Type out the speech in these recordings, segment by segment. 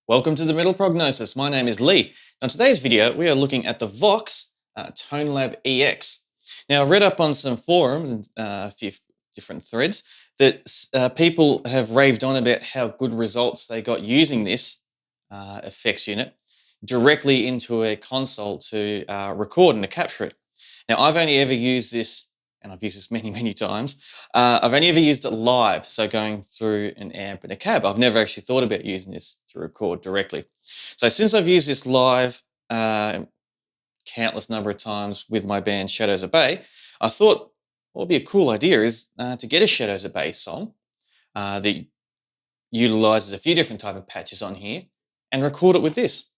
Welcome to the Metal Prognosis. My name is Lee. Now, in today's video, we are looking at the Vox ToneLab EX. Now, I read up on some forums and a few different threads that people have raved on about how good results they got using this effects unit directly into a console to record and to capture it. Now, I've only ever used this, and I've used this many times. I've only ever used it live, so going through an amp and a cab. I've never actually thought about using this to record directly. So since I've used this live countless number of times with my band Shadows Obey, I thought what would be a cool idea is to get a Shadows Obey song that utilizes a few different type of patches on here and record it with this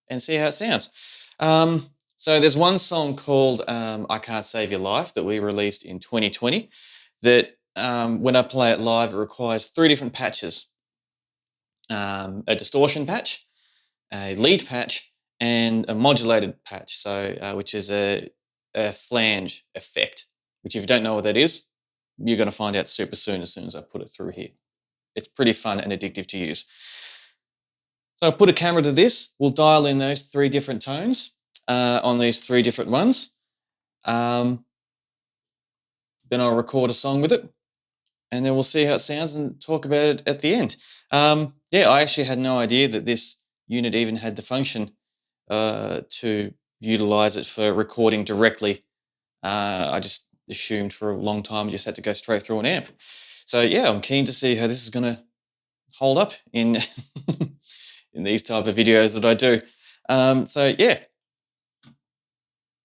and see how it sounds. So there's one song called I Can't Save Your Life that we released in 2020 that when I play it live, it requires 3 different patches. A distortion patch, a lead patch, and a modulated patch, so which is a flange effect, which if you don't know what that is, you're going to find out super soon as I put it through here. It's pretty fun and addictive to use. So I'll put a camera to this. We'll dial in those 3 different tones on these 3 different ones. Then I'll record a song with it, and then we'll see how it sounds and talk about it at the end. Yeah, I actually had no idea that this unit even had the function to utilize it for recording directly. I just assumed for a long time you just had to go straight through an amp. So yeah, I'm keen to see how this is going to hold up in in these type of videos that I do. So yeah,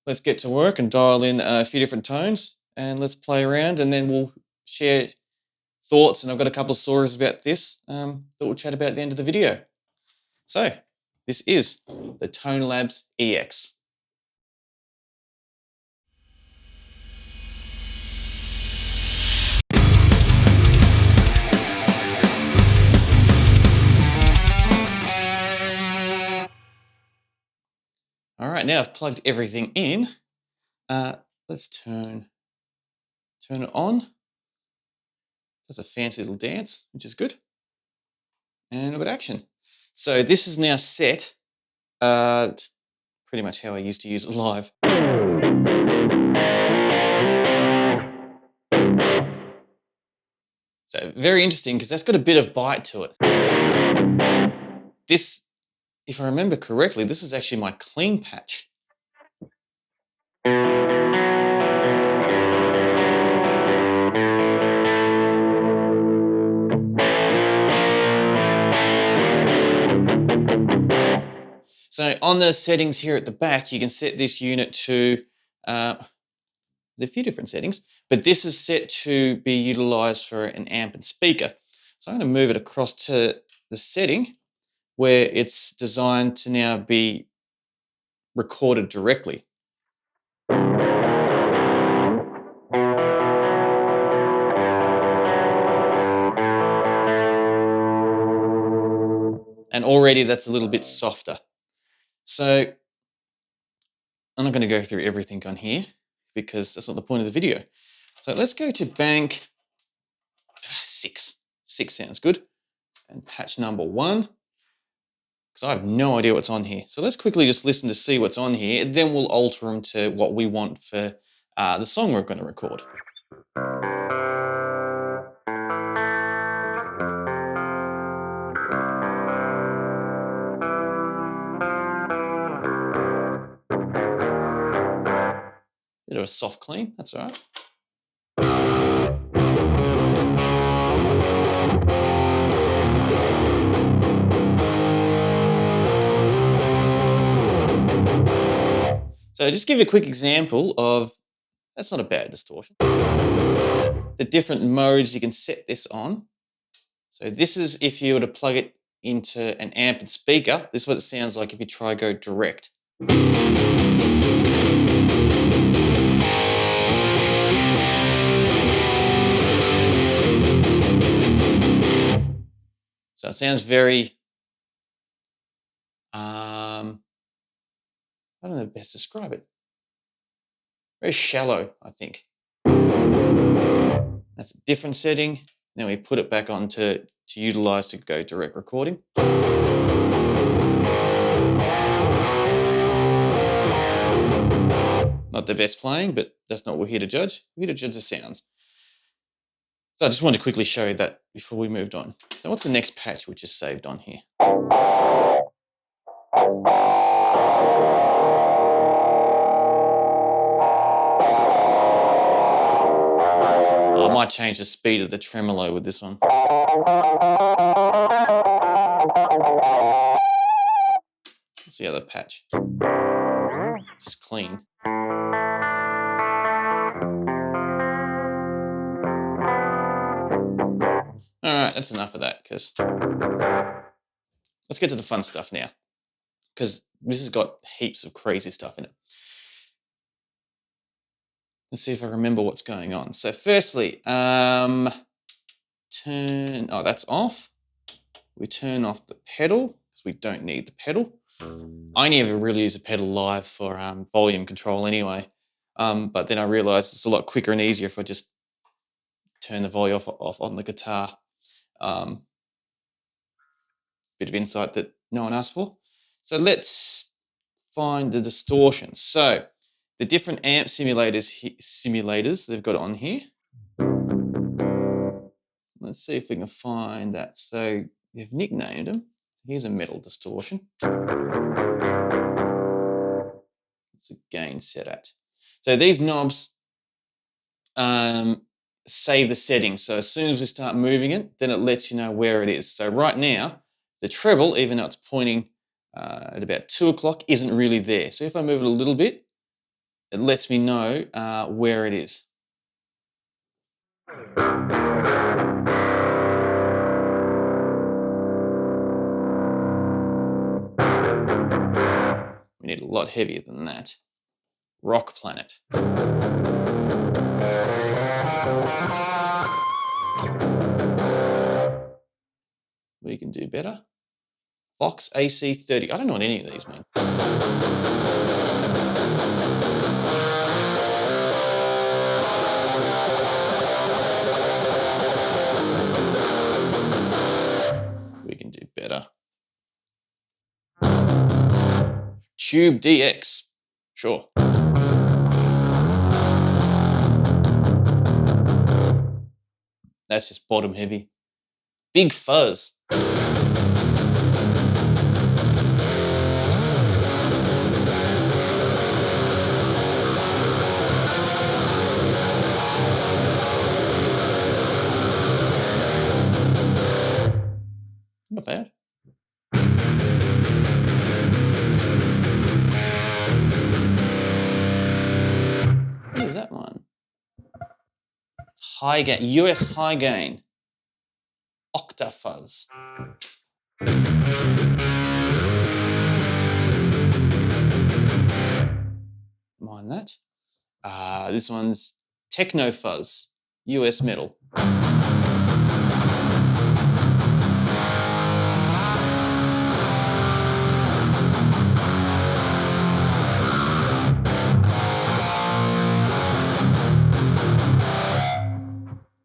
let's get to work and dial in a few different tones and let's play around, and then we'll share thoughts, and I've got a couple of stories about this that we'll chat about at the end of the video. So this is the ToneLab EX. All right, now I've plugged everything in. Let's turn it on. Does a fancy little dance, which is good. And I've got action. So this is now set pretty much how I used to use it live. So very interesting because that's got a bit of bite to it. This, if I remember correctly, this is actually my clean patch. So on the settings here at the back, you can set this unit to, there's a few different settings, but this is set to be utilized for an amp and speaker. So I'm going to move it across to the setting where it's designed to now be recorded directly. And already that's a little bit softer. So I'm not going to go through everything on here because that's not the point of the video. So let's go to bank 6. 6 sounds good. And patch number 1, because I have no idea what's on here. So let's quickly just listen to see what's on here, and then we'll alter them to what we want for the song we're going to record. Bit of a soft clean, that's all right. So just give you a quick example of, that's not a bad distortion. The different modes you can set this on. So this is if you were to plug it into an amp and speaker. This is what it sounds like if you try go direct. So it sounds very, I don't know how to best describe it. Very shallow, I think. That's a different setting. Then we put it back onto to utilize to go direct recording. Not the best playing, but that's not what we're here to judge. We're here to judge the sounds. So I just wanted to quickly show you that before we moved on. So what's the next patch which is saved on here? I might change the speed of the tremolo with this one. What's the other patch? Just clean. All right, that's enough of that, because let's get to the fun stuff now, because this has got heaps of crazy stuff in it. Let's see if I remember what's going on. So firstly, that's off. We turn off the pedal, because we don't need the pedal. I only ever really use a pedal live for volume control anyway. But then I realized it's a lot quicker and easier if I just turn the volume off on the guitar. Bit of insight that no one asked for. So let's find the distortion. So the different amp simulators they've got on here. Let's see if we can find that. So they've nicknamed them. Here's a metal distortion. It's a gain set at. So these knobs save the settings. So as soon as we start moving it, then it lets you know where it is. So right now, the treble, even though it's pointing at about 2 o'clock, isn't really there. So if I move it a little bit, it lets me know where it is. We need a lot heavier than that. Rock Planet. We can do better. Vox AC30. I don't know what any of these mean. We can do better. Tube DX. Sure. That's just bottom heavy. Big Fuzz. Not bad. What is that one? High gain, US high gain. Octafuzz. Mind that. This one's Techno Fuzz, US metal.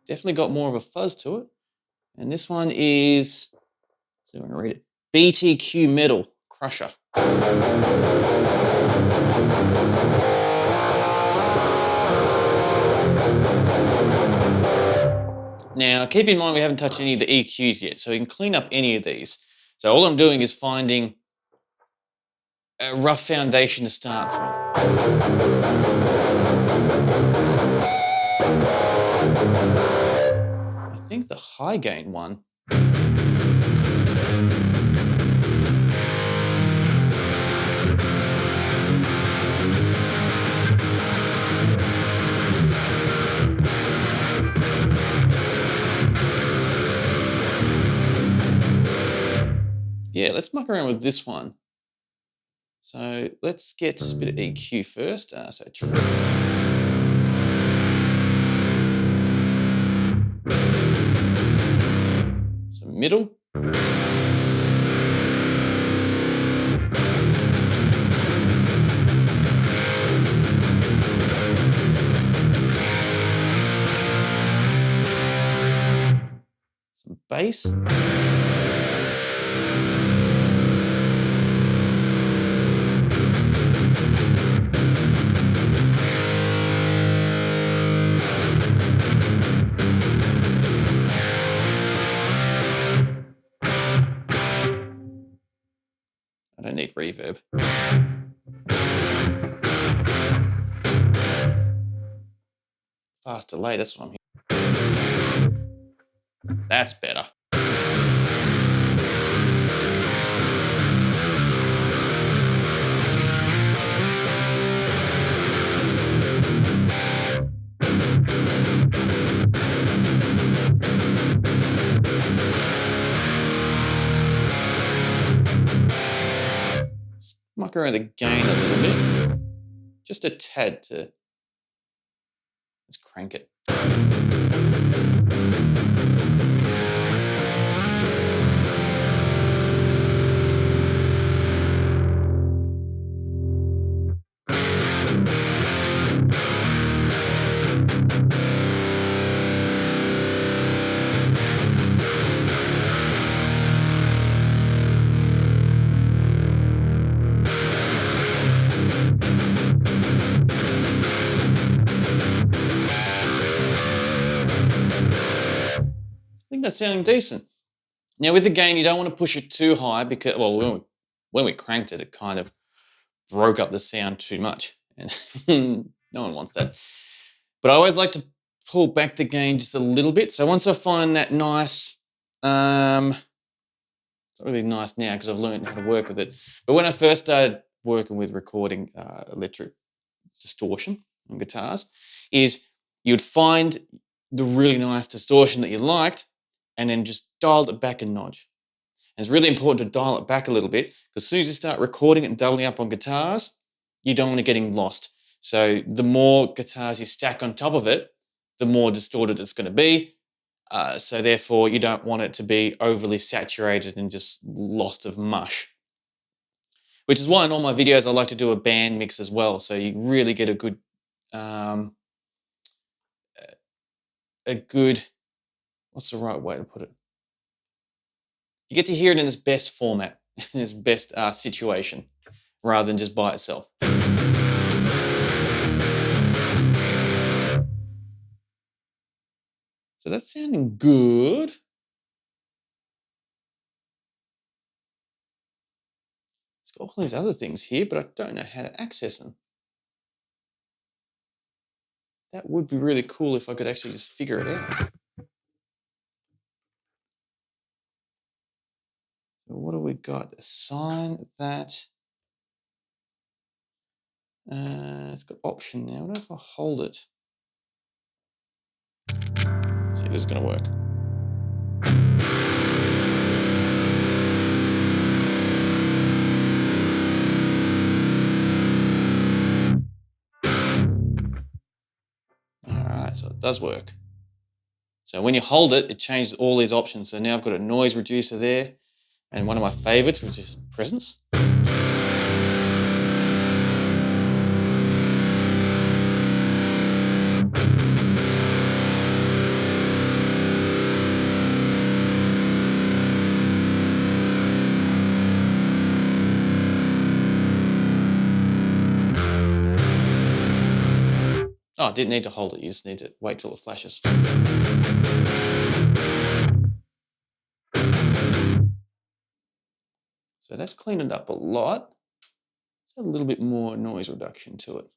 Definitely got more of a fuzz to it. And this one is, let's see if I can read it, BTQ Metal Crusher. Now, keep in mind we haven't touched any of the EQs yet, so we can clean up any of these. So all I'm doing is finding a rough foundation to start from. I think the high gain one. Yeah, let's muck around with this one. So let's get a bit of EQ first. Some middle. Some bass. I don't need reverb. Fast delay, that's what I'm hearing. That's better. Let's muck around the gain a little bit. Just a tad to, let's crank it. I think that's sounding decent. Now with the gain, you don't want to push it too high because, well, when we cranked it, it kind of broke up the sound too much. And no one wants that. But I always like to pull back the gain just a little bit. So once I find that nice, it's not really nice now because I've learned how to work with it. But when I first started working with recording electric distortion on guitars, is you'd find the really nice distortion that you liked and then just dialed it back a notch. And it's really important to dial it back a little bit because as soon as you start recording it and doubling up on guitars, you don't want it getting lost. So the more guitars you stack on top of it, the more distorted it's going to be. So therefore, you don't want it to be overly saturated and just lost of mush. Which is why in all my videos I like to do a band mix as well, so you really get a good, what's the right way to put it? You get to hear it in its best format, in its best situation, rather than just by itself. So that's sounding good. It's got all these other things here, but I don't know how to access them. That would be really cool if I could actually just figure it out. So what do we got? Assign that. It's got option now. I wonder if I hold it. Let's see if this is going to work. Alright, so it does work. So when you hold it, it changes all these options. So now I've got a noise reducer there, and one of my favorites, which is presence. Oh, I didn't need to hold it, you just need to wait till it flashes. So that's cleaned it up a lot. Let's add a little bit more noise reduction to it.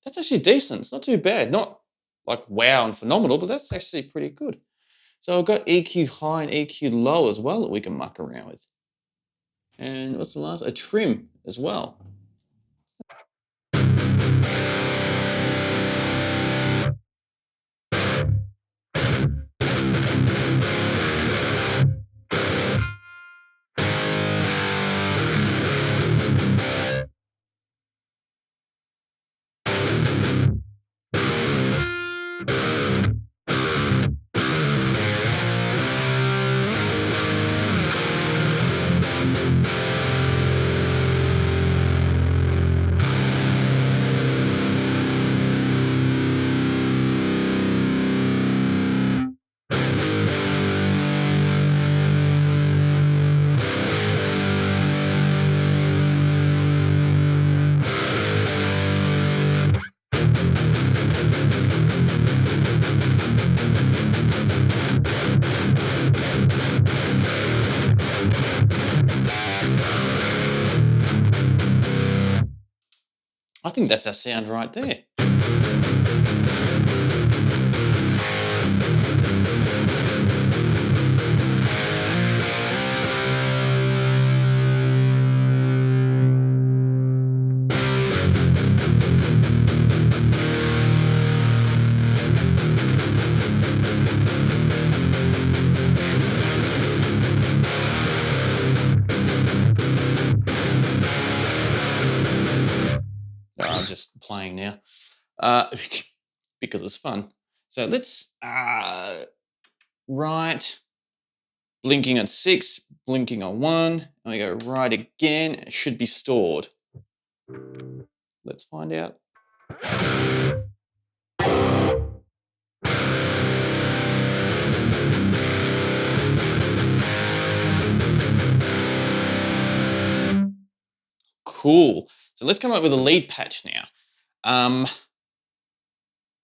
That's actually decent, it's not too bad. Not like wow and phenomenal, but that's actually pretty good. So I've got EQ high and EQ low as well that we can muck around with. And what's the last? A trim as well. I think that's our sound right there. I'm just playing now because it's fun. So let's right, blinking on 6, blinking on 1, and we go right again. It should be stored. Let's find out. Cool. So let's come up with a lead patch now.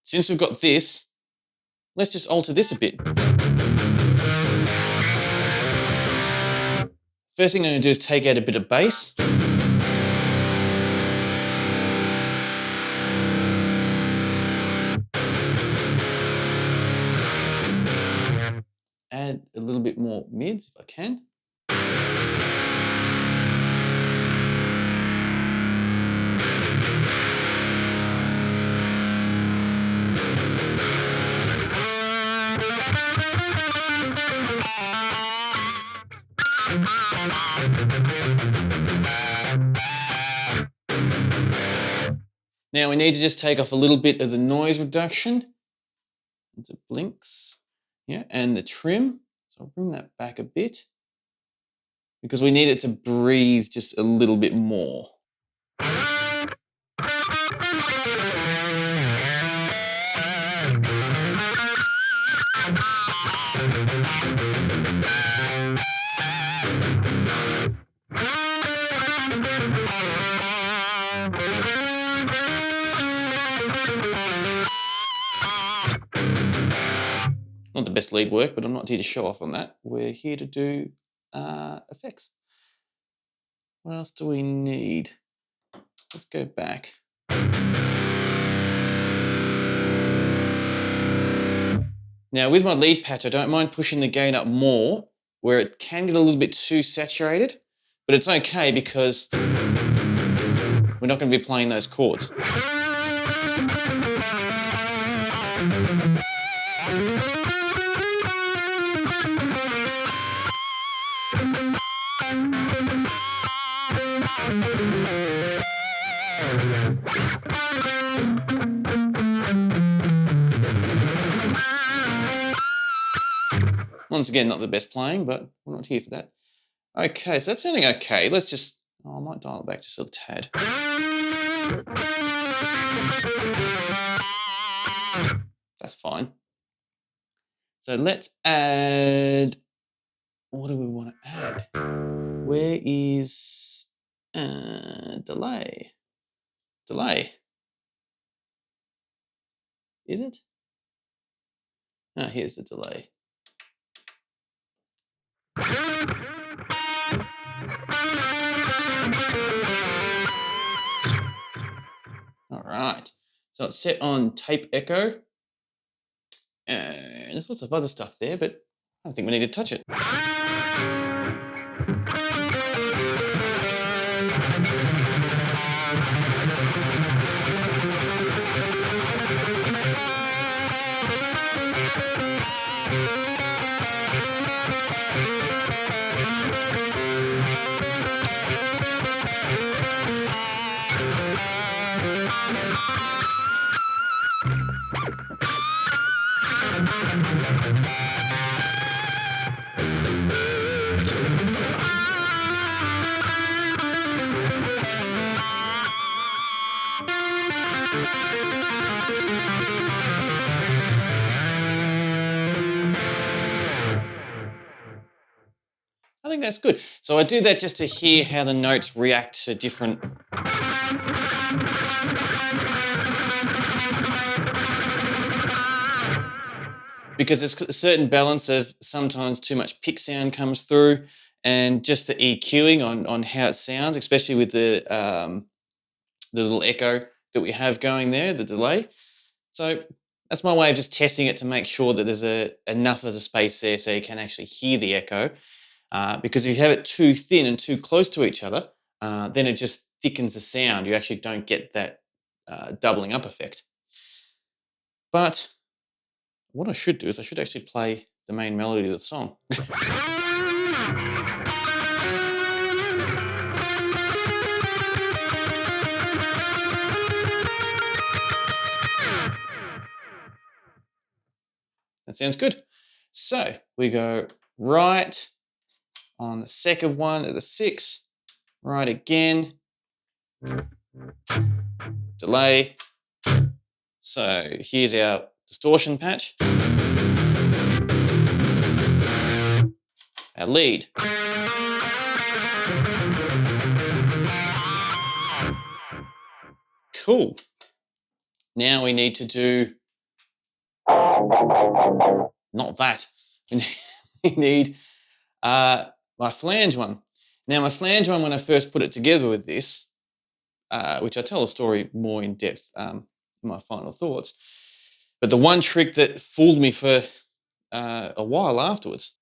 Since we've got this, let's just alter this a bit. First thing I'm going to do is take out a bit of bass. Add a little bit more mids if I can. Now we need to just take off a little bit of the noise reduction. Into blinks, yeah, and the trim. So I'll bring that back a bit because we need it to breathe just a little bit more. Not the best lead work, but I'm not here to show off on that. We're here to do effects. What else do we need? Let's go back. Now with my lead patch, I don't mind pushing the gain up more where it can get a little bit too saturated, but it's okay because we're not going to be playing those chords. Once again, not the best playing, but we're not here for that. Okay, so that's sounding okay. Let's just, I might dial it back just a tad. That's fine. So let's add, what do we want to add? Where is delay? Delay. Is it? Ah, here's the delay. All right. So it's set on tape echo. And there's lots of other stuff there, but I don't think we need to touch it. I think that's good. So I do that just to hear how the notes react to different... Because there's a certain balance of sometimes too much pick sound comes through, and just the EQing on how it sounds, especially with the the little echo that we have going there, the delay. So that's my way of just testing it to make sure that there's enough of a space there so you can actually hear the echo. Because if you have it too thin and too close to each other, then it just thickens the sound. You actually don't get that doubling up effect. But what I should do is I should actually play the main melody of the song. That sounds good. So we go right on the second one at the 6, right again, delay. So here's our distortion patch, our lead. Cool. Now we need to do, not that, we need my flange one. Now my flange one, when I first put it together with this, which I tell a story more in depth in my final thoughts, but the one trick that fooled me for a while afterwards,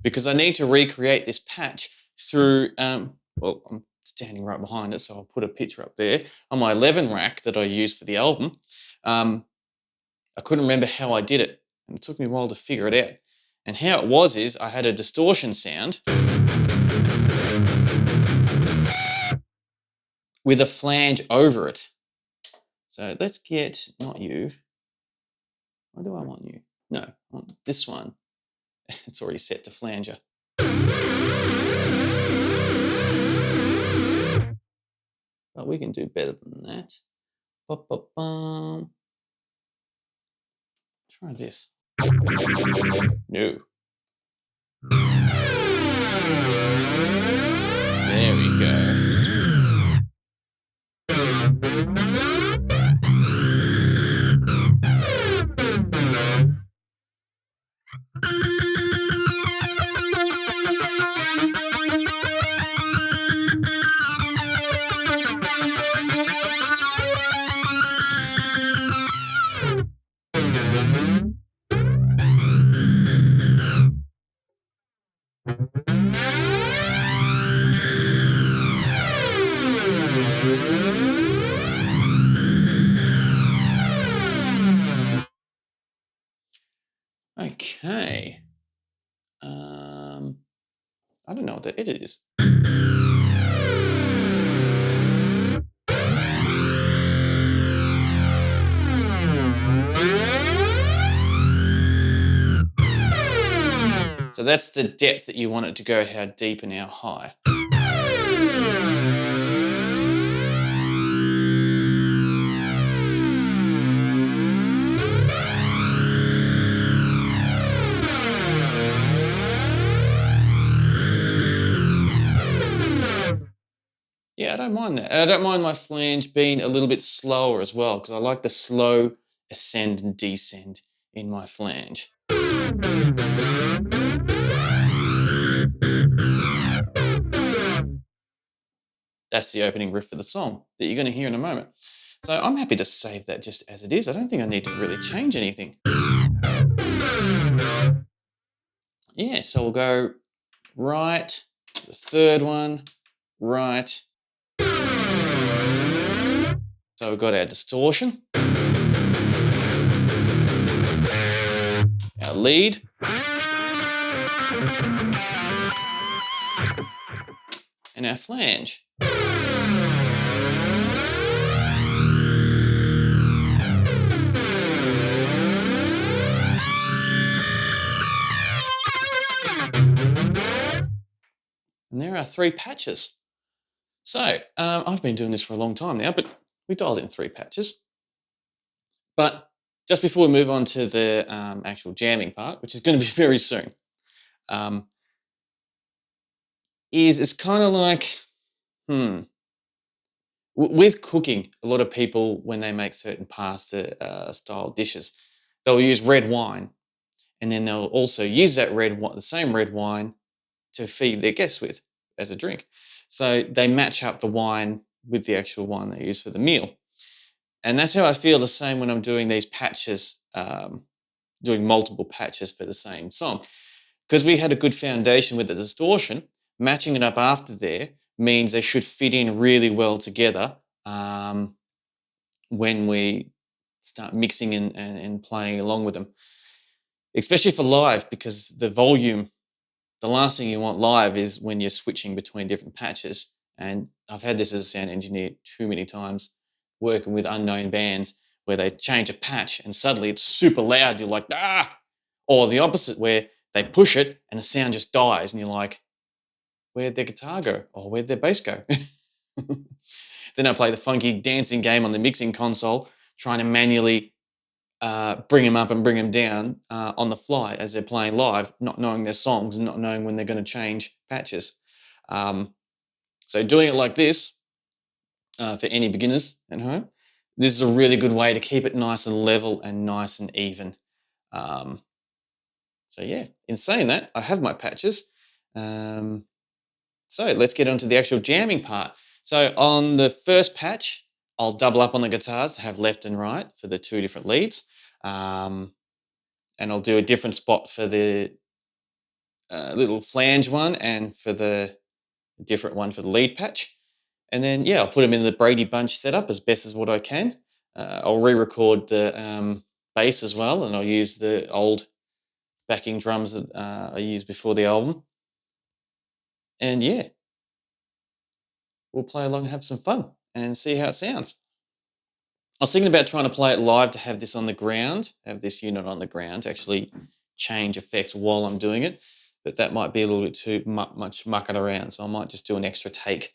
because I need to recreate this patch through, well, I'm standing right behind it, so I'll put a picture up there, on my 11 rack that I used for the album. I couldn't remember how I did it, and it took me a while to figure it out. And how it was is I had a distortion sound with a flange over it. So let's get, not you. Why do I want you? No, I want this one. It's already set to flanger. But we can do better than that. Ba-ba-bum. Try this. No. There we go. Okay. I don't know what that edit is. So that's the depth that you want it to go, how deep and how high. Yeah, I don't mind that. I don't mind my flange being a little bit slower as well, because I like the slow ascend and descend in my flange. That's the opening riff for the song that you're going to hear in a moment. So I'm happy to save that just as it is. I don't think I need to really change anything. Yeah, so we'll go right, the third one, right. So we've got our distortion, our lead, and our flange. And there are 3 patches. So I've been doing this for a long time now, but we dialed in 3 patches. But just before we move on to the actual jamming part, which is going to be very soon, it's kind of like, with cooking, a lot of people, when they make certain pasta style dishes, they'll use red wine, and then they'll also use that the same red wine to feed their guests with as a drink. So they match up the wine with the actual one they use for the meal. And that's how I feel the same when I'm doing these patches, doing multiple patches for the same song. Because we had a good foundation with the distortion, matching it up after there means they should fit in really well together when we start mixing and playing along with them. Especially for live, because the volume, the last thing you want live is when you're switching between different patches. And I've had this as a sound engineer too many times, working with unknown bands where they change a patch and suddenly it's super loud. You're like, ah! Or the opposite, where they push it and the sound just dies and you're like, where'd their guitar go? Or where'd their bass go? Then I play the funky dancing game on the mixing console, trying to manually bring them up and bring them down on the fly as they're playing live, not knowing their songs and not knowing when they're going to change patches. So doing it like this, for any beginners at home, this is a really good way to keep it nice and level and nice and even. So yeah, in saying that, I have my patches. So let's get on to the actual jamming part. So on the first patch, I'll double up on the guitars to have left and right for the two different leads. And I'll do a different spot for the little flange one and for the different one for the lead patch. And then, yeah, I'll put them in the Brady Bunch setup as best as what I can. I'll re-record the bass as well, and I'll use the old backing drums that I used before the album. And yeah, we'll play along and have some fun and see how it sounds. I was thinking about trying to play it live to have this on the ground, have this unit on the ground to actually change effects while I'm doing it, but that might be a little bit too much mucking around, so I might just do an extra take,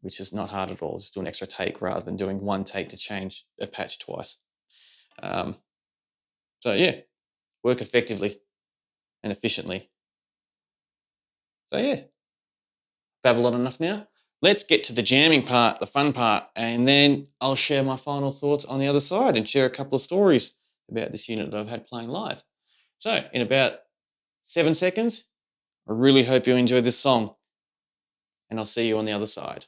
which is not hard at all. Just do an extra take rather than doing one take to change a patch twice. So yeah, work effectively and efficiently. So yeah, babble on enough now. Let's get to the jamming part, the fun part, and then I'll share my final thoughts on the other side and share a couple of stories about this unit that I've had playing live. So in about 7 seconds, I really hope you enjoy this song, and I'll see you on the other side.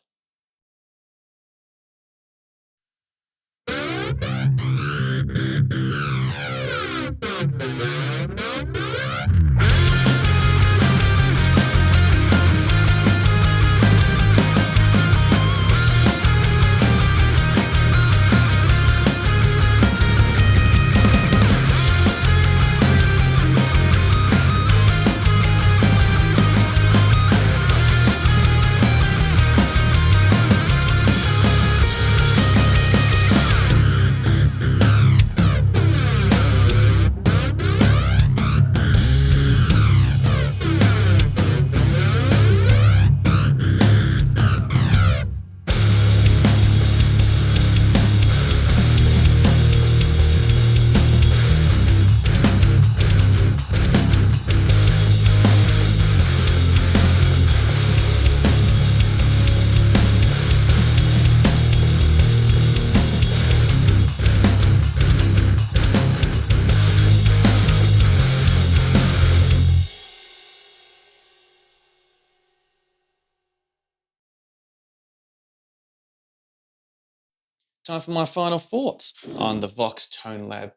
Time for my final thoughts on the Vox ToneLab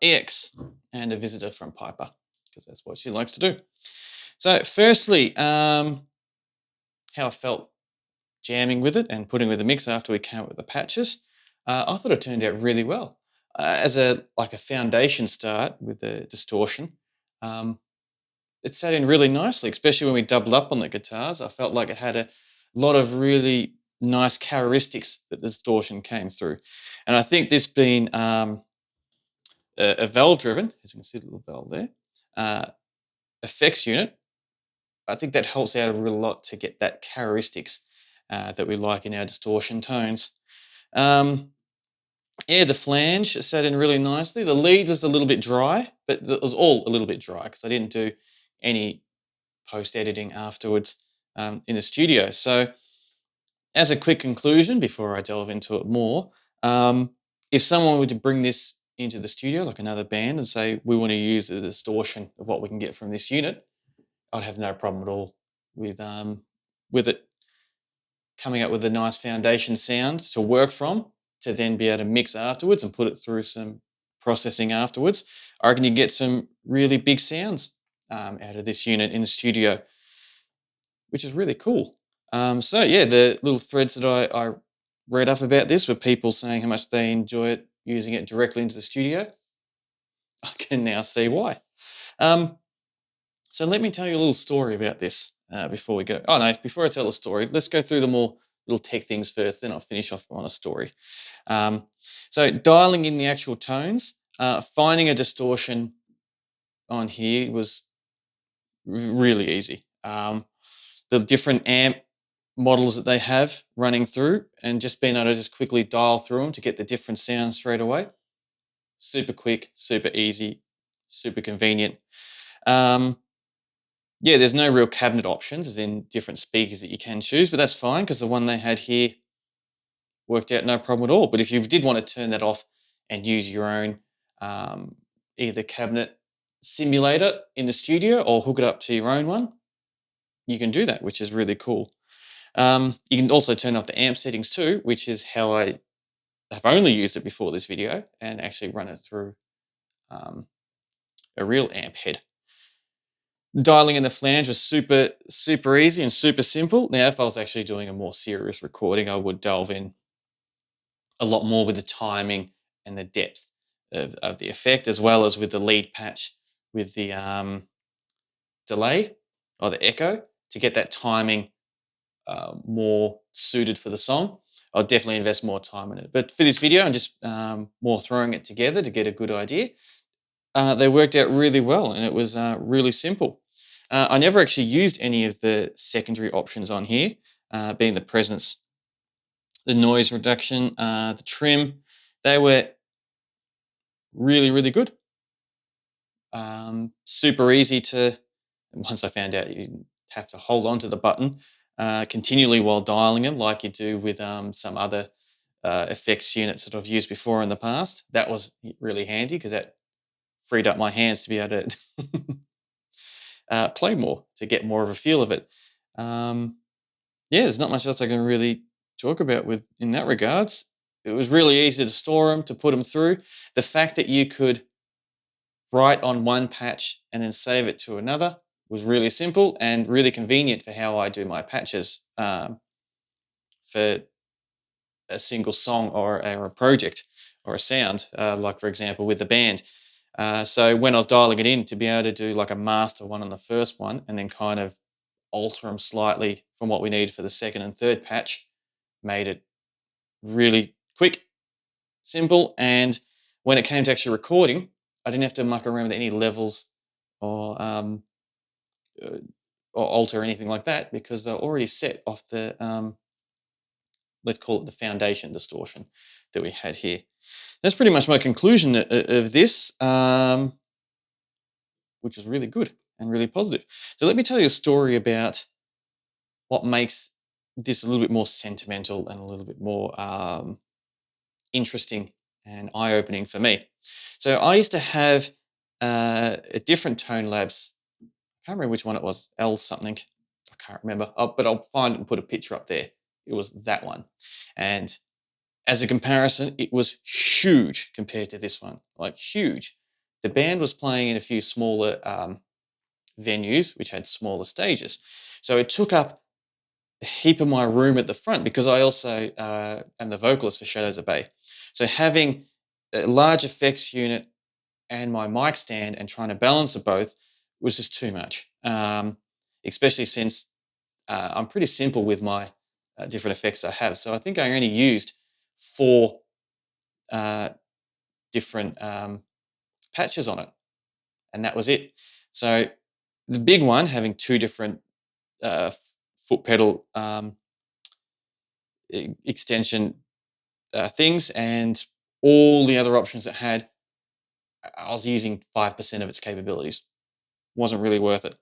EX and a visitor from Piper, because that's what she likes to do. So firstly, how I felt jamming with it and putting with the mix after we came up with the patches. I thought it turned out really well. As a foundation start with the distortion, it sat in really nicely, especially when we doubled up on the guitars. I felt like it had a lot of really nice characteristics that the distortion came through. And I think this being a valve driven, as you can see the little valve there, effects unit, I think that helps out a real lot to get that characteristics that we like in our distortion tones. Yeah, the flange sat in really nicely. The lead was a little bit dry, but it was all a little bit dry because I didn't do any post-editing afterwards in the studio. So as a quick conclusion, before I delve into it more, if someone were to bring this into the studio, like another band, and say, we want to use the distortion of what we can get from this unit, I'd have no problem at all with it. coming up with a nice foundation sound to work from, to then be able to mix afterwards and put it through some processing afterwards, I reckon you get some really big sounds out of this unit in the studio, which is really cool. So yeah, the little threads that I read up about this were people saying how much they enjoy it using it directly into the studio. I can now see why. So let me tell you a little story about this before we go. Oh no, before I tell the story, let's go through the more little tech things first, then I'll finish off on a story. So dialing in the actual tones, finding a distortion on here was really easy. The different amp models that they have running through, and just being able to just quickly dial through them to get the different sounds straight away. Super quick, super easy, super convenient. Yeah, there's no real cabinet options, as in different speakers that you can choose, but that's fine because the one they had here worked out no problem at all. But if you did want to turn that off and use your own either cabinet simulator in the studio or hook it up to your own one, you can do that, which is really cool. You can also turn off the amp settings too, which is how I have only used it before this video, and actually run it through a real amp head. Dialing in the flange was super easy and super simple. Now, if I was actually doing a more serious recording, I would delve in a lot more with the timing and the depth of the effect, as well as with the lead patch with the delay or the echo to get that timing more suited for the song. I'll definitely invest more time in it. But for this video, I'm just more throwing it together to get a good idea. They worked out really well, and it was really simple. I never actually used any of the secondary options on here, being the presence, the noise reduction, the trim. They were really good. Super easy to, once I found out you have to hold on to the button continually while dialing them, like you do with some other effects units that I've used before in the past. That was really handy because that freed up my hands to be able to play more, to get more of a feel of it. Yeah, there's not much else I can really talk about with in that regards. It was really easy to store them, to put them through. The fact that you could write on one patch and then save it to another was really simple and really convenient for how I do my patches for a single song or a project or a sound, like for example with the band. So when I was dialing it in, to be able to do like a master one on the first one and then kind of alter them slightly from what we need for the second and third patch, made it really quick, simple, and when it came to actually recording, I didn't have to muck around with any levels or alter anything like that because they're already set off the, let's call it the foundation distortion that we had here. That's pretty much my conclusion of this, which is really good and really positive. So let me tell you a story about what makes this a little bit more sentimental and a little bit more interesting and eye-opening for me. So I used to have a different ToneLabs. I can't remember which one it was, L something. I can't remember, but I'll find it and put a picture up there. It was that one. And as a comparison, it was huge compared to this one, like huge. The band was playing in a few smaller venues, which had smaller stages. So it took up a heap of my room at the front because I also am the vocalist for Shadows of Bay. So having a large effects unit and my mic stand and trying to balance the both was just too much, especially since I'm pretty simple with my different effects I have. So I think I only used 4 different patches on it, and that was it. So the big one, having 2 different foot pedal extension things and all the other options it had, I was using 5% of its capabilities. Wasn't really worth it.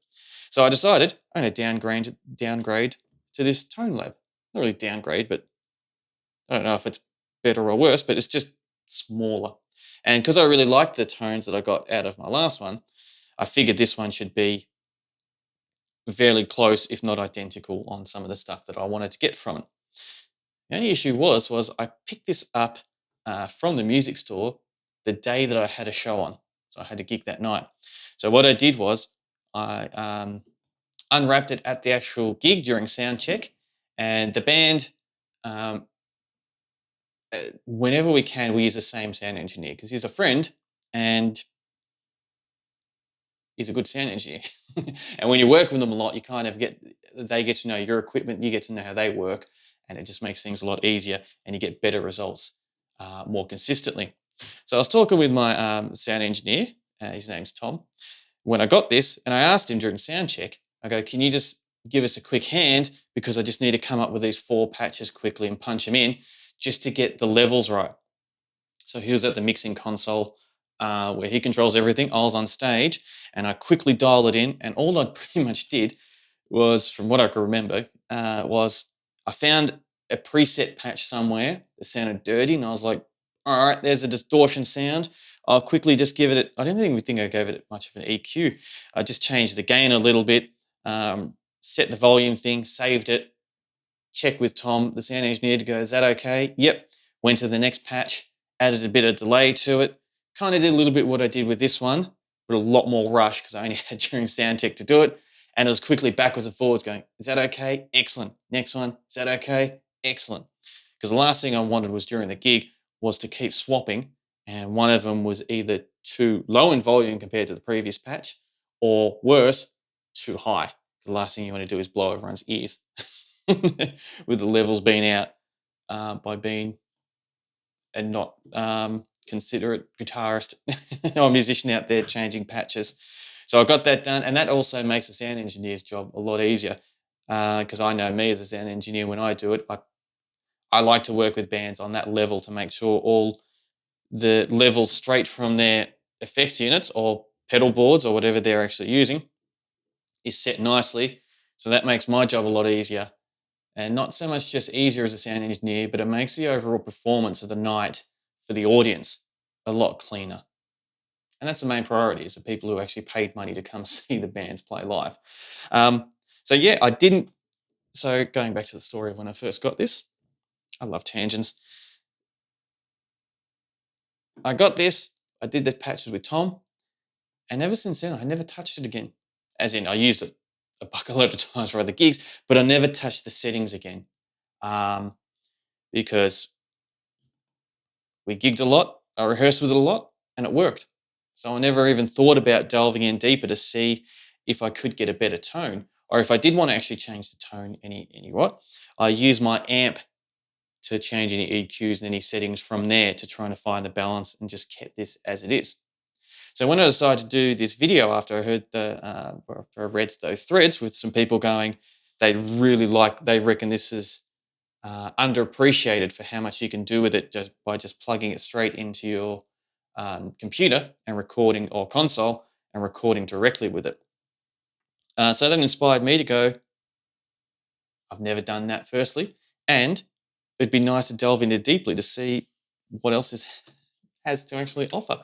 So I decided I'm going to downgrade to this ToneLab. Not really downgrade, but I don't know if it's better or worse, but it's just smaller. And because I really liked the tones that I got out of my last one, I figured this one should be fairly close, if not identical, on some of the stuff that I wanted to get from it. The only issue was I picked this up from the music store the day that I had a show on. So I had a gig that night. So what I did was I unwrapped it at the actual gig during sound check, and the band, um, whenever we can, we use the same sound engineer because he's a friend and he's a good sound engineer. And when you work with them a lot, you kind of they get to know your equipment, you get to know how they work, and it just makes things a lot easier and you get better results more consistently. So I was talking with my sound engineer, his name's Tom, when I got this, and I asked him during sound check, I go, can you just give us a quick hand because I just need to come up with these 4 patches quickly and punch them in just to get the levels right. So he was at the mixing console where he controls everything. I was on stage and I quickly dialed it in, and all I pretty much did was, from what I can remember, was I found a preset patch somewhere that sounded dirty, and I was like, all right, there's a distortion sound. I'll quickly just give it, I didn't even think I gave it much of an EQ. I just changed the gain a little bit, set the volume thing, saved it, checked with Tom, the sound engineer, to go, is that okay? Yep. Went to the next patch, added a bit of delay to it, kind of did a little bit what I did with this one, but a lot more rush because I only had during sound check to do it. And it was quickly backwards and forwards going, is that okay? Excellent. Next one, is that okay? Excellent. Because the last thing I wanted was during the gig was to keep swapping, and one of them was either too low in volume compared to the previous patch, or worse, too high. The last thing you want to do is blow everyone's ears with the levels being out by being a not considerate guitarist or musician out there changing patches. So I got that done, and that also makes the sound engineer's job a lot easier because I know me as a sound engineer, when I do it, I like to work with bands on that level to make sure all the levels straight from their effects units or pedal boards or whatever they're actually using is set nicely. So that makes my job a lot easier. And not so much just easier as a sound engineer, but it makes the overall performance of the night for the audience a lot cleaner. And that's the main priority, is the people who actually paid money to come see the bands play live. So yeah, I didn't. So going back to the story of when I first got this, I love tangents. I got this, I did the patches with Tom, and ever since then, I never touched it again. As in, I used it a bucket load of times for other gigs, but I never touched the settings again because we gigged a lot, I rehearsed with it a lot, and it worked. So I never even thought about delving in deeper to see if I could get a better tone, or if I did want to actually change the tone I use my amp to change any EQs and any settings from there to try to find the balance, and just kept this as it is. So when I decided to do this video after I heard after I read those threads with some people going, they reckon this is underappreciated for how much you can do with it just by plugging it straight into your computer and recording, or console, and recording directly with it. So that inspired me to go, I've never done that firstly, and it'd be nice to delve into deeply to see what else has to actually offer.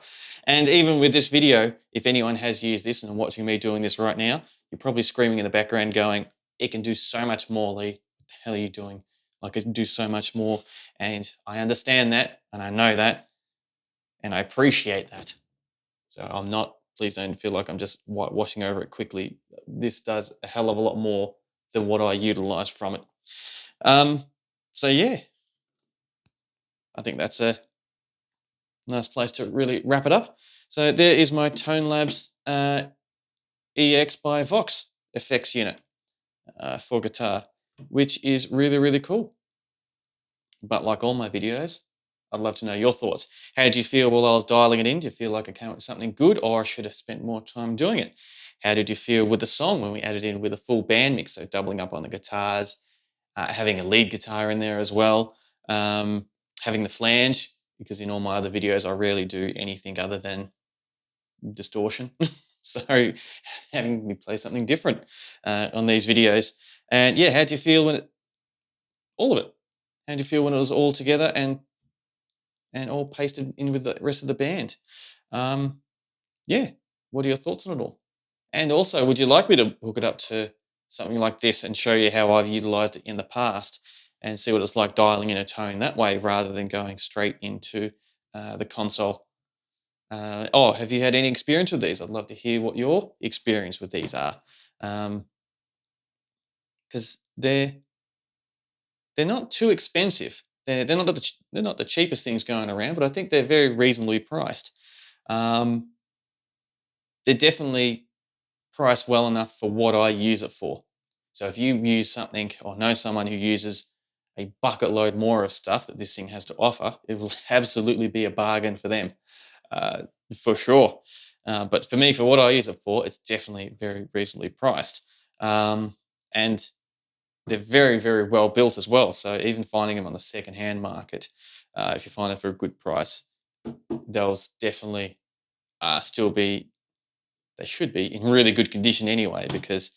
And even with this video, if anyone has used this and are watching me doing this right now, you're probably screaming in the background going, it can do so much more, Lee. What the hell are you doing? Like, it can do so much more. And I understand that, and I know that, and I appreciate that. So please don't feel like I'm just whitewashing over it quickly. This does a hell of a lot more than what I utilize from it. So yeah, I think that's a nice place to really wrap it up. So there is my ToneLabs EX by Vox effects unit for guitar, which is really, really cool. But like all my videos, I'd love to know your thoughts. How did you feel while I was dialing it in? Did you feel like I came up with something good, or I should have spent more time doing it? How did you feel with the song when we added in with a full band mix, so doubling up on the guitars, having a lead guitar in there as well, having the flange, because in all my other videos I rarely do anything other than distortion. So having me play something different on these videos. And yeah, how do you feel all of it? How do you feel when it was all together and all pasted in with the rest of the band? Yeah, what are your thoughts on it all? And also, would you like me to hook it up to something like this and show you how I've utilized it in the past and see what it's like dialing in a tone that way rather than going straight into the console. Have you had any experience with these? I'd love to hear what your experience with these are, because they're not too expensive. They're not the cheapest things going around, but I think they're very reasonably priced. Um, they're definitely priced well enough for what I use it for. So if you use something or know someone who uses a bucket load more of stuff that this thing has to offer, it will absolutely be a bargain for them, uh, for sure. But for me, for what I use it for, it's definitely very reasonably priced. And they're very, very well built as well. So even finding them on the second-hand market, if you find them for a good price, they'll definitely still be, they should be in really good condition anyway, because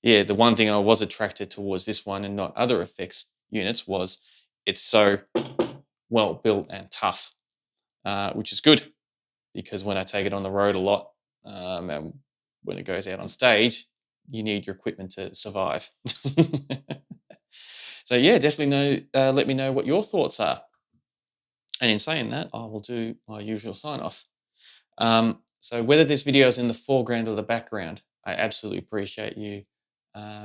yeah, the one thing I was attracted towards this one and not other effects units was it's so well built and tough, which is good because when I take it on the road a lot, and when it goes out on stage, you need your equipment to survive. So yeah, definitely let me know what your thoughts are. And in saying that, I will do my usual sign off. So whether this video is in the foreground or the background, I absolutely appreciate you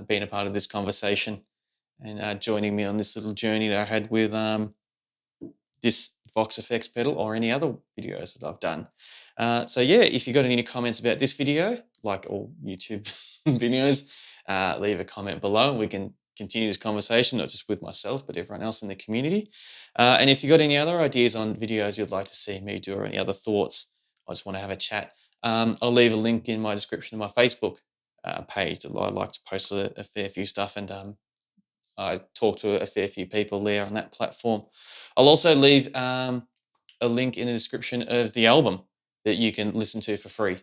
being a part of this conversation and joining me on this little journey that I had with this Vox effects pedal or any other videos that I've done. So yeah, if you've got any comments about this video, like all YouTube videos, leave a comment below and we can continue this conversation, not just with myself, but everyone else in the community. And if you've got any other ideas on videos you'd like to see me do or any other thoughts, I just want to have a chat, I'll leave a link in my description of my Facebook page. I like to post a fair few stuff and I talk to a fair few people there on that platform. I'll also leave a link in the description of the album that you can listen to for free.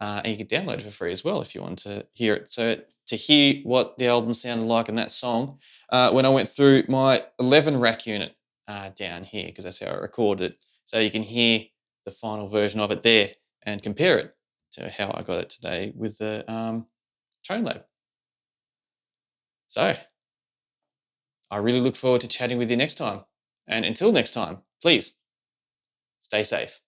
And you can download it for free as well if you want to hear it. So to hear what the album sounded like in that song, when I went through my 11 rack unit down here, because that's how I recorded it, so you can hear the final version of it there and compare it to how I got it today with the ToneLab. So I really look forward to chatting with you next time. And until next time, please stay safe.